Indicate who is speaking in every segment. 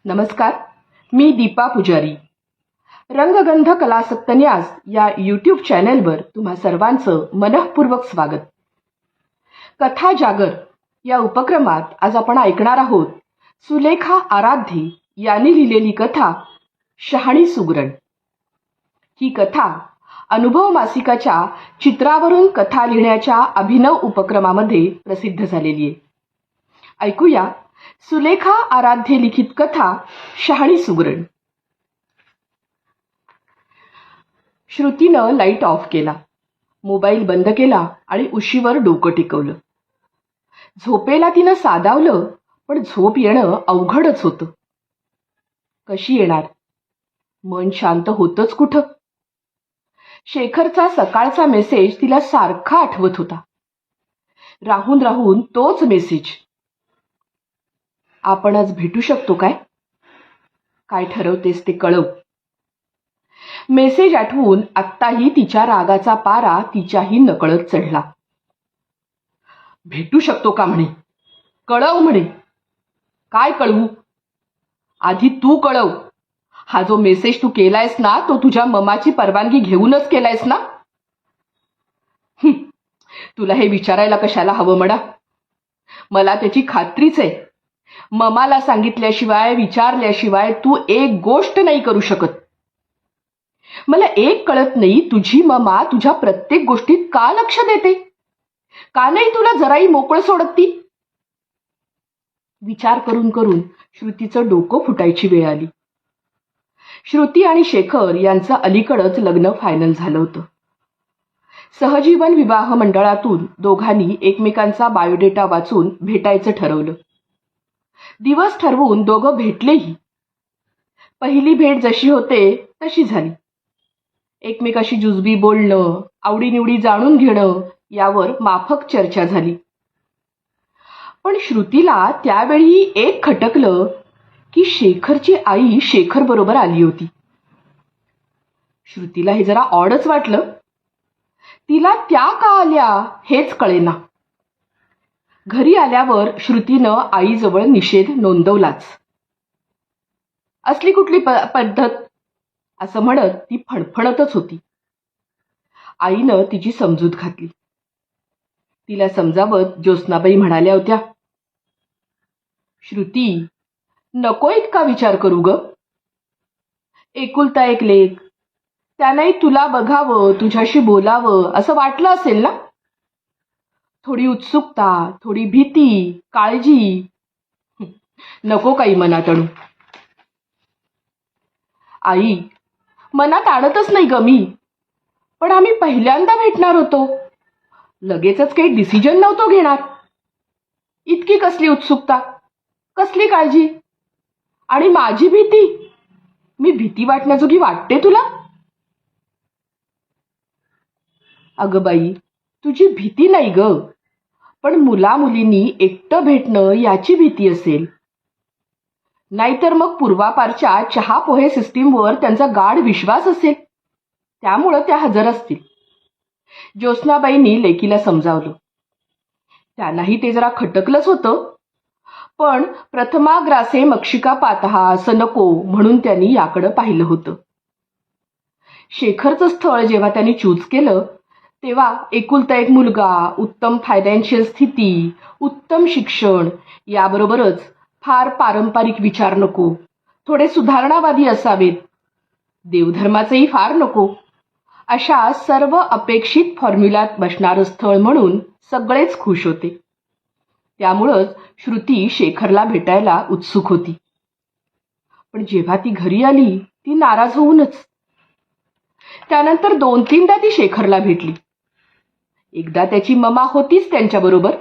Speaker 1: नमस्कार, मी दीपा पुजारी. रंगगंध कलासक्त न्यास या यूट्यूब चॅनेलवर तुम्हा सर्वांचं मनःपूर्वक स्वागत. कथा जागर या उपक्रमात आज आपण ऐकणार आहोत सुलेखा आराध्ये यांनी लिहिलेली कथा शहाणी सुगरण. ही कथा अनुभव मासिकाच्या चित्रावरून कथा लिहिण्याच्या अभिनव उपक्रमामध्ये प्रसिद्ध झालेली आहे. ऐकूया सुलेखा आराध्ये लिखित कथा शहाणी सुगरण. श्रुतीनं लाईट ऑफ केला, मोबाईल बंद केला आणि उशीवर डोकं टेकवलं. झोपेला तिनं साधावलं, पण झोप येणं अवघडच होतं. कशी येणार? मन शांत होतच कुठं? शेखरचा सकाळचा मेसेज तिला सारखा आठवत होता. राहून राहून तोच मेसेज. आपण आज भेटू शकतो काय? काय ठरवतेस ते कळव. मेसेज आठवून आत्ताही तिच्या रागाचा पारा तिच्याही नकळत चढला. भेटू शकतो का म्हणे, कळव म्हणे. काय कळवू? आधी तू कळव. हा जो मेसेज तू केलायस ना, तो तुझ्या ममाची परवानगी घेऊनच केलायस ना? तुला हे विचारायला कशाला हवं म्हणा? मला त्याची खात्रीच आहे. ममाला सांगितल्याशिवाय विचारल्याशिवाय तू एक गोष्ट नाही करू शकत. मला एक कळत नाही, तुझी ममा तुझ्या प्रत्येक गोष्टीत का लक्ष देते? का नाही तुला जराही मोकळं सोडत ती? विचार करून करून श्रुतीचं डोकं फुटायची वेळ आली. श्रुती आणि शेखर यांचं अलीकडंच लग्न फायनल झालं होतं. सहजीवन विवाह मंडळातून दोघांनी एकमेकांचा बायोडेटा वाचून भेटायचं ठरवलं. दिवस ठरवून दोघं भेटलेही. पहिली भेट जशी होते तशी झाली. एकमेकाशी जुजबी बोलणं, आवडीनिवडी जाणून घेणं यावर माफक चर्चा झाली. पण श्रुतीला त्यावेळी एक खटकलं की शेखरची आई शेखर बरोबर आली होती. श्रुतीला हे जरा ऑडच वाटलं. तिला त्या का आल्या हेच कळेना. घरी आल्यावर श्रुतीनं आईजवळ निषेध नोंदवलाच. असली कुठली पद्धत असं म्हणत ती फणफणतच होती. आईनं तिची समजूत घातली. तिला समजावत ज्योत्स्नाबाई म्हणाल्या होत्या, श्रुती, नको इतका विचार करू ग. एकुलता एक लेक, त्यानंही तुला बघावं, तुझ्याशी बोलावं असं वाटलं असेल ना? थोडी उत्सुकता, थोडी भीती, काळजी, नको काही मनात आणू. आई, मनात आणतच नाही ग मी. पण आम्ही पहिल्यांदा भेटणार होतो. लगेचच काही डिसिजन नव्हतो घेणार. इतकी कसली उत्सुकता, कसली काळजी? आणि माझी भीती? मी भीती वाटण्याजोगी वाटते तुला? अगं बाई, तुझी भीती नाही ग, पण मुलामुलींनी एकटं भेटणं याची भीती असेल. नाहीतर मग पूर्वापारच्या चहा पोहे सिस्टीमवर त्यांचा गाढ विश्वास असेल. त्यामुळं त्या हजर असतील. ज्योत्स्नाबाईंनी लेकीला समजावलं. त्यांनाही ते जरा खटकलंच होतं. पण प्रथमाग्रासे मक्षिका पातहा असं नको म्हणून त्यांनी याकडं पाहिलं होतं. शेखरचं स्थळ जेव्हा त्यांनी चूज केलं तेव्हा एकुलता एक मुलगा, उत्तम फायनान्शियल स्थिती, उत्तम शिक्षण, याबरोबरच फार पारंपरिक विचार नको, थोडे सुधारणावादी असावेत, देवधर्माचंही फार नको, अशा सर्व अपेक्षित फॉर्म्युल्यात बसणारं स्थळ म्हणून सगळेच खुश होते. त्यामुळंच श्रुती शेखरला भेटायला उत्सुक होती. पण जेव्हा ती घरी आली ती नाराज होऊनच. त्यानंतर 2-3दा ती शेखरला भेटली. एकदा त्याची ममा होतीच त्यांच्याबरोबर.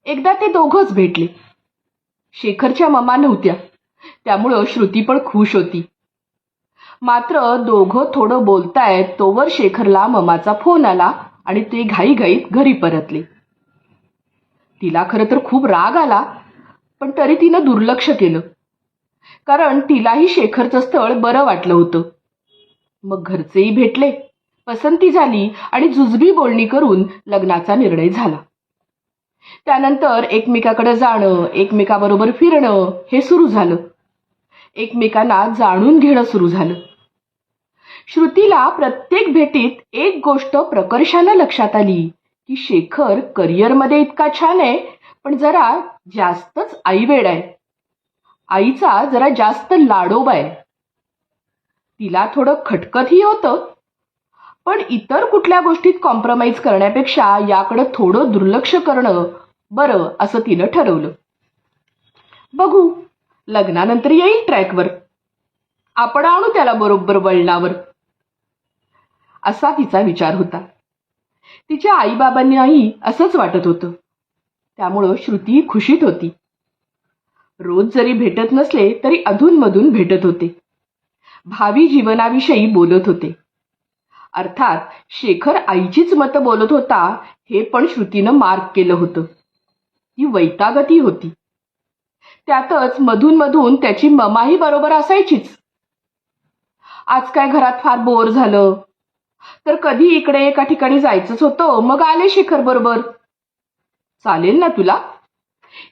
Speaker 1: एकदा ते दोघंच भेटले. शेखरच्या ममा नव्हत्या, त्यामुळं श्रुती पण खुश होती. मात्र दोघं थोडं बोलतायत तोवर शेखरला ममाचा फोन आला आणि ते घाईघाईत घरी परतले. तिला खरं तर खूप राग आला, पण तरी तिनं दुर्लक्ष केलं. कारण तिलाही शेखरचं स्थळ बरं वाटलं होतं. मग घरचेही भेटले, पसंती झाली आणि जुजबी बोलणी करून लग्नाचा निर्णय झाला. त्यानंतर एकमेकाकडे जाणं, एकमेकाबरोबर फिरणं हे सुरू झालं. एकमेकांना जाणून घेणं सुरू झालं. श्रुतीला प्रत्येक भेटीत एक गोष्ट प्रकर्षानं लक्षात आली की शेखर करिअरमध्ये इतका छान आहे, पण जरा जास्तच आईवेड आहे. आईचा जरा जास्त लाडोबा आहे. तिला थोडं खटकतही होतं, पण इतर कुठल्या गोष्टीत कॉम्प्रोमाइज करण्यापेक्षा याकडं थोडं दुर्लक्ष करणं बरं असं तिनं ठरवलं. बघू, लग्नानंतर येईल ट्रॅकवर, आपण आणू त्याला बरोबर वळणावर, असा तिचा विचार होता. तिच्या आईबाबांनाही असंच वाटत होतं. त्यामुळं श्रुती खुशीत होती. रोज जरी भेटत नसले तरी अधूनमधून भेटत होते. भावी जीवनाविषयी बोलत होते. अर्थात शेखर आईचीच मतं बोलत होता हे पण श्रुतीनं मार्क केलं होतं. ती वैतागती होती. त्यातच मधून मधून त्याची ममाही बरोबर असायचीच. आज काय घरात फार बोर झालं तर कधी इकडे एका ठिकाणी जायचंच होतं, मग आले शेखर बरोबर. चालेल ना तुला,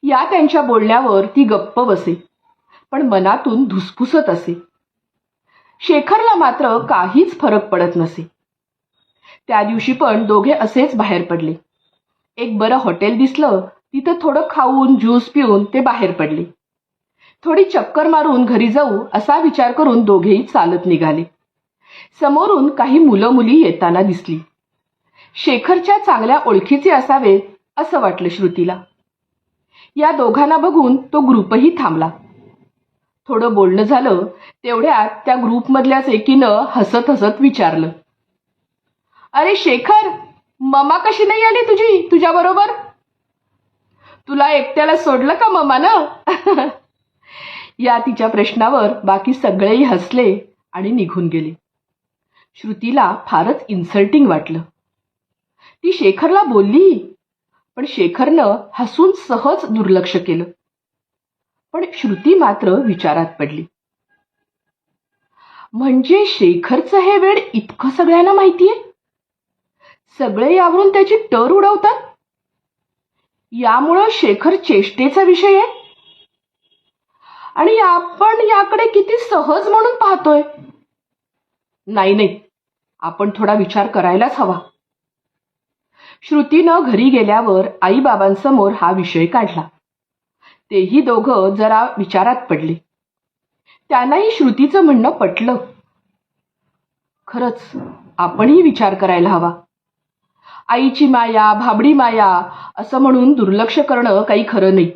Speaker 1: या त्यांच्या बोलण्यावर ती गप्प बसे, पण मनातून धुसफुसत असे. शेखरला मात्र काहीच फरक पडत नसे. त्या दिवशी पण दोघे असेच बाहेर पडले. एक बरं हॉटेल दिसलं, तिथं थोडं खाऊन ज्यूस पिऊन ते बाहेर पडले. थोडी चक्कर मारून घरी जाऊ असा विचार करून दोघेही चालत निघाले. समोरून काही मुलं मुली येताना दिसली. शेखरच्या चांगल्या ओळखीचे असावेत असं वाटलं श्रुतीला. या दोघांना बघून तो ग्रुपही थांबला. थोडं बोलणं झालं. तेवढ्यात त्या ग्रुपमधल्याच एकीनं हसत हसत विचारलं, अरे शेखर, ममा कशी नाही आली तुझ्या बरोबर? तुला एकट्याला सोडलं का ममानं? या तिच्या प्रश्नावर बाकी सगळेही हसले आणि निघून गेले. श्रुतीला फारच इन्सल्टिंग वाटलं. ती शेखरला बोलली, पण शेखरनं हसून सहज दुर्लक्ष केलं. पण श्रुती मात्र विचारात पडली. म्हणजे शेखरचं हे वेड इतकं सगळ्यांना माहितीये? सगळे यावरून त्याची टर उडवतात. यामुळं शेखर चेष्टेचा विषय आहे आणि आपण याकडे किती सहज म्हणून पाहतोय. नाही, आपण थोडा विचार करायलाच हवा. श्रुतीनं घरी गेल्यावर आईबाबांसमोर हा विषय काढला. तेही दोघं जरा विचारात पडले. त्यांनाही श्रुतीचं म्हणणं पटलं. खरंच आपणही विचार करायला हवा. आईची माया, भाबडी माया असं म्हणून दुर्लक्ष करणं काही खरं नाही.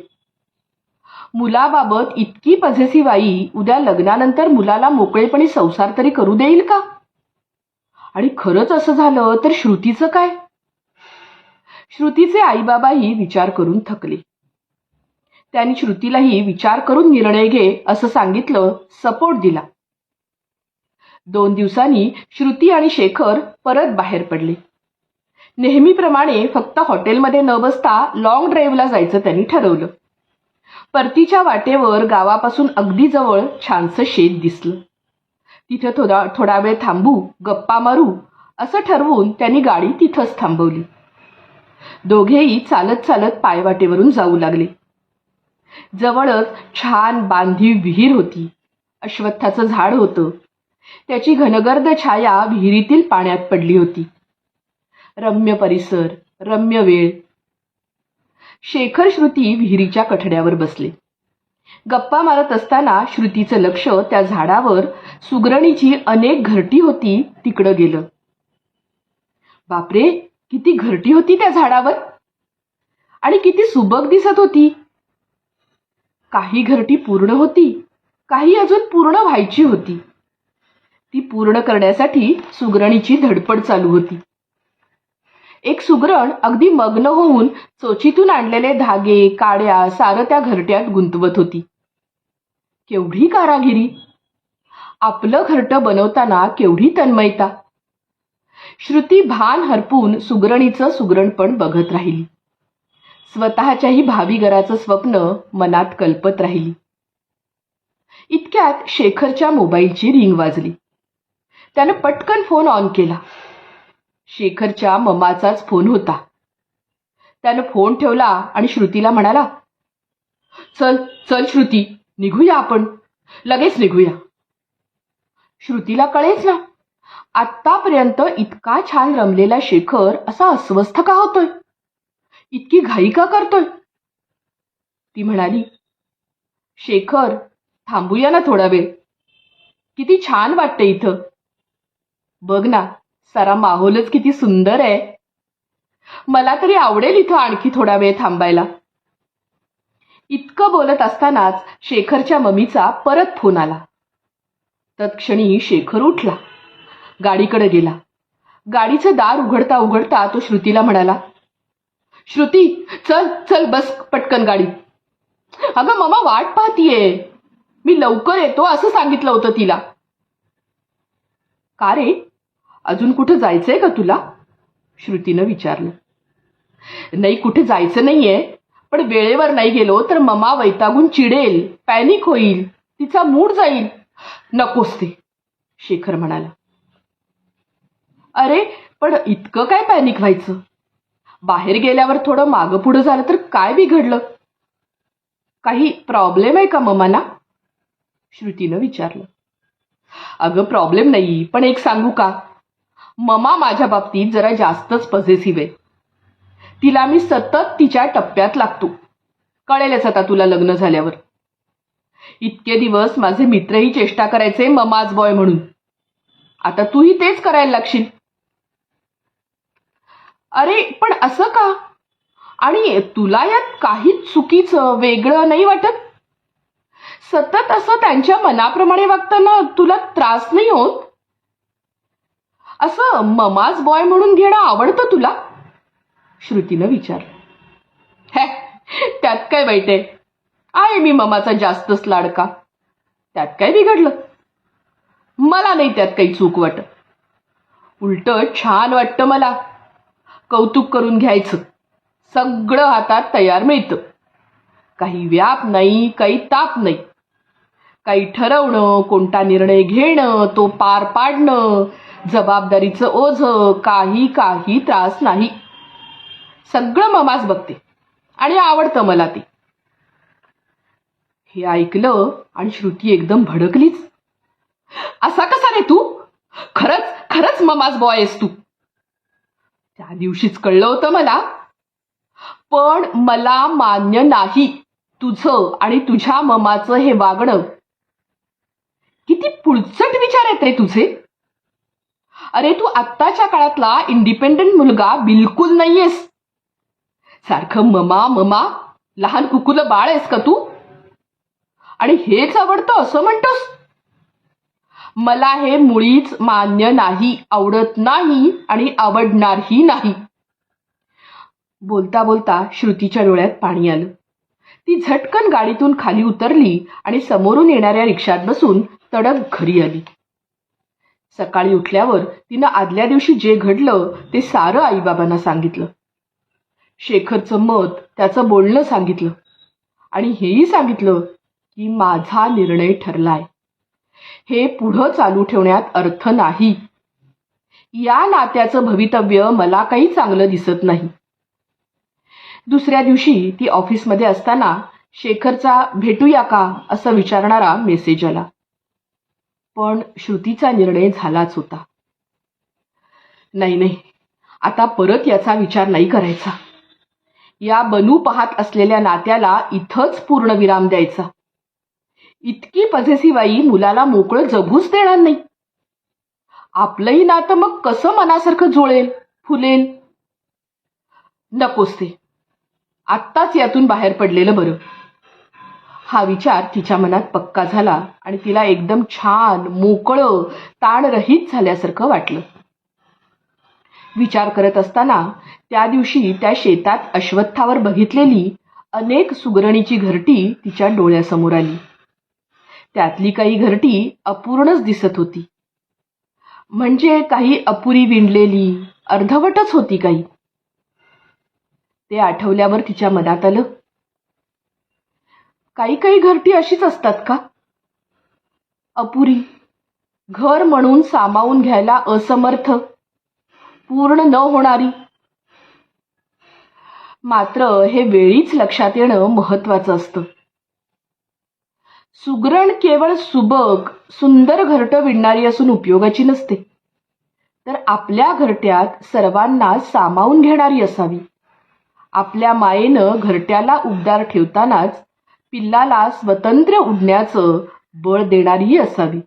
Speaker 1: मुलाबाबत इतकी पॉझिटिव्ह आई उद्या लग्नानंतर मुलाला मोकळेपणी संसार तरी करू देईल का? आणि खरंच असं झालं तर श्रुतीचं काय? श्रुतीचे आईबाबाही विचार करून थकले. त्यांनी श्रुतीलाही विचार करून निर्णय घे असं सांगितलं, सपोर्ट दिला. 2 दिवसांनी श्रुती आणि शेखर परत बाहेर पडले. नेहमीप्रमाणे फक्त हॉटेलमध्ये न बसता लॉंग ड्राईव्हला जायचं त्यांनी ठरवलं. परतीच्या वाटेवर गावापासून अगदी जवळ छानसं शेत दिसलं. तिथे थोडा वेळ थांबू, गप्पा मारू असं ठरवून त्यांनी गाडी तिथंच थांबवली. दोघेही चालत चालत पायवाटेवरून जाऊ लागले. जवळच छान बांधीव विहीर होती. अश्वत्थाचं झाड होतं. त्याची घनगर्द छाया विहिरीतील पाण्यात पडली होती. रम्य परिसर, रम्य वेळ. शेखर श्रुती विहिरीच्या कठड्यावर बसले. गप्पा मारत असताना श्रुतीचं लक्ष त्या झाडावर सुगरणीची अनेक घरटी होती तिकडं गेलं. बापरे, किती घरटी होती त्या झाडावर आणि किती सुबक दिसत होती. काही घरटी पूर्ण होती, काही अजून पूर्ण व्हायची होती. ती पूर्ण करण्यासाठी सुगरणीची धडपड चालू होती. एक सुगरण अगदी मग्न होऊन चोचीतून आणलेले धागे, काड्या सारं त्या घरट्यात गुंतवत होती. केवढी कारागिरी! आपलं घरटं बनवताना केवढी तन्मयता! श्रुती भान हरपून सुगरणीचं सुगरणपण बघत राहिली. स्वतःच्याही भावी घराचं स्वप्न मनात कल्पत राहिली. इतक्यात शेखरच्या मोबाईलची रिंग वाजली. त्यानं पटकन फोन ऑन केला. शेखरच्या ममाचाच फोन होता. त्यानं फोन ठेवला आणि श्रुतीला म्हणाला, चल चल श्रुती, निघूया आपण. लगेच निघूया. श्रुतीला कळेच ना, आत्तापर्यंत इतका छान रमलेला शेखर असा अस्वस्थ का होतोय, इतकी घाई का करतोय. ती म्हणाली, शेखर, थांबूया ना थोडा वेळ. किती छान वाटतं इथं. बघ ना, सारा माहोलच किती सुंदर आहे. मला तरी आवडेल इथं आणखी थोडा वेळ थांबायला. इतकं बोलत असतानाच शेखरच्या मम्मीचा परत फोन आला. तत्क्षणी शेखर उठला, गाडीकडे गेला. गाडीचं दार उघडता उघडता तो श्रुतीला म्हणाला, श्रुती, चल चल, बस पटकन गाडीत. अगं मम्मा वाट पाहतीये, मी लवकर येतो असं सांगितलं होतं तिला. का रे, अजून कुठं जायचंय का तुला? श्रुतीनं विचारलं. नाही, कुठे जायचं नाहीये, पण वेळेवर नाही गेलो तर मम्मा वैतागून चिडेल, पॅनिक होईल, तिचा मूड जाईल. नकोस ते, शेखर म्हणाला. अरे पण इतकं काय पॅनिक व्हायचं? बाहेर गेल्यावर थोडं मागं पुढं झालं तर काय बिघडलं? काही प्रॉब्लेम आहे का मम्माना? श्रुतीनं विचारलं. अगं प्रॉब्लेम नाही, पण एक सांगू का, मम्मा माझ्या बाबतीत जरा जास्तच पॉझिटिव्ह आहे. तिला मी सतत तिच्या टप्प्यात लागतो. कळेलच आता तुला लग्न झाल्यावर. इतके दिवस माझे मित्रही चेष्टा करायचे ममाज बॉय म्हणून. आता तूही तेच करायला लागशील. अरे पण असं का? आणि तुला यात काहीच चुकीचं वेगळं नाही वाटत? सतत असं त्यांच्या मनाप्रमाणे वागताना तुला त्रास नाही होत? असं ममाज बॉय म्हणून घेणं आवडतं तुला? श्रुतीनं विचारलं. हे, त्यात काय वाईट आहे मी ममाचा जास्तच लाडका. त्यात काय बिघडलं? मला नाही त्यात काही चूक वाटत. उलट छान वाटतं मला. कौतुक करून घ्यायचं. सगळं हातात तयार मिळतं. काही व्याप नाही, काही ताप नाही. काही ठरवणं, कोणता निर्णय घेणं, तो पार पाडणं, जबाबदारीचं ओझं, काही त्रास नाही. सगळं ममाच बघते आणि आवडतं मला ते. हे ऐकलं आणि श्रुती एकदम भडकलीच. असा कसा रे तू? खरंच खरंच ममाज बॉय आहेस तू. त्या दिवशीच कळलं होतं मला. पण मला मान्य नाही तुझं आणि तुझ्या ममाचं हे वागणं. किती पुळचट विचार आहेत रे तुझे. अरे तू आत्ताच्या काळातला इंडिपेंडंट मुलगा बिलकुल नाहीयेस. सारखं ममा ममा, लहान कुकुलं बाळ आहेस का तू? आणि हेच आवडतं असं म्हणतोस? मला हे मुळीच मान्य नाही, आवडत नाही आणि आवडणारही नाही. बोलता बोलता श्रुतीच्या डोळ्यात पाणी आलं. ती झटकन गाडीतून खाली उतरली आणि समोरून येणाऱ्या रिक्षात बसून तडक घरी आली. सकाळी उठल्यावर तिनं आदल्या दिवशी जे घडलं ते सारं आईबाबांना सांगितलं. शेखरचं मत, त्याचं बोलणं सांगितलं आणि हेही सांगितलं की माझा निर्णय ठरलाय. हे पुढं चालू ठेवण्यात अर्थ नाही. या नात्याचं भवितव्य मला काही चांगलं दिसत नाही. दुसऱ्या दिवशी ती ऑफिसमध्ये असताना शेखरचा भेटूया का असं विचारणारा मेसेज आला. पण श्रुतीचा निर्णय झालाच होता. नाही, आता परत याचा विचार नाही करायचा. या बनू पाहत असलेल्या नात्याला इथंच पूर्णविराम द्यायचा. इतकी पॉझिटिव्ह आई मुलाला मोकळं जगूच देणार नाही. आपलंही नातं मग कसं मनासारखं जुळेल, फुलेल? नकोच ते. आत्ताच यातून बाहेर पडलेलं बरं. हा विचार तिच्या मनात पक्का झाला आणि तिला एकदम छान, मोकळं, ताणरहित झाल्यासारखं वाटलं. विचार करत असताना त्या दिवशी त्या शेतात अश्वत्थावर बघितलेली अनेक सुगरणीची घरटी तिच्या डोळ्यासमोर आली. त्यातली काही घरटी अपूर्णच दिसत होती. म्हणजे काही अपुरी विणलेली, अर्धवटच होती काही. ते आठवल्यावर तिच्या मनात आलं, काही घरटी अशीच असतात का? अपुरी, घर म्हणून सामावून घ्यायला असमर्थ, पूर्ण न होणारी. मात्र हे वेळीच लक्षात येणं महत्वाचं असतं. सुगरण केवळ सुबक सुंदर घरटं विणणारी असून उपयोगाची नसते, तर आपल्या घरट्यात सर्वांना सामावून घेणारी असावी. आपल्या मायेनं घरट्याला उबदार ठेवतानाच पिल्लाला स्वतंत्र उडण्याचं बळ देणारीही असावी.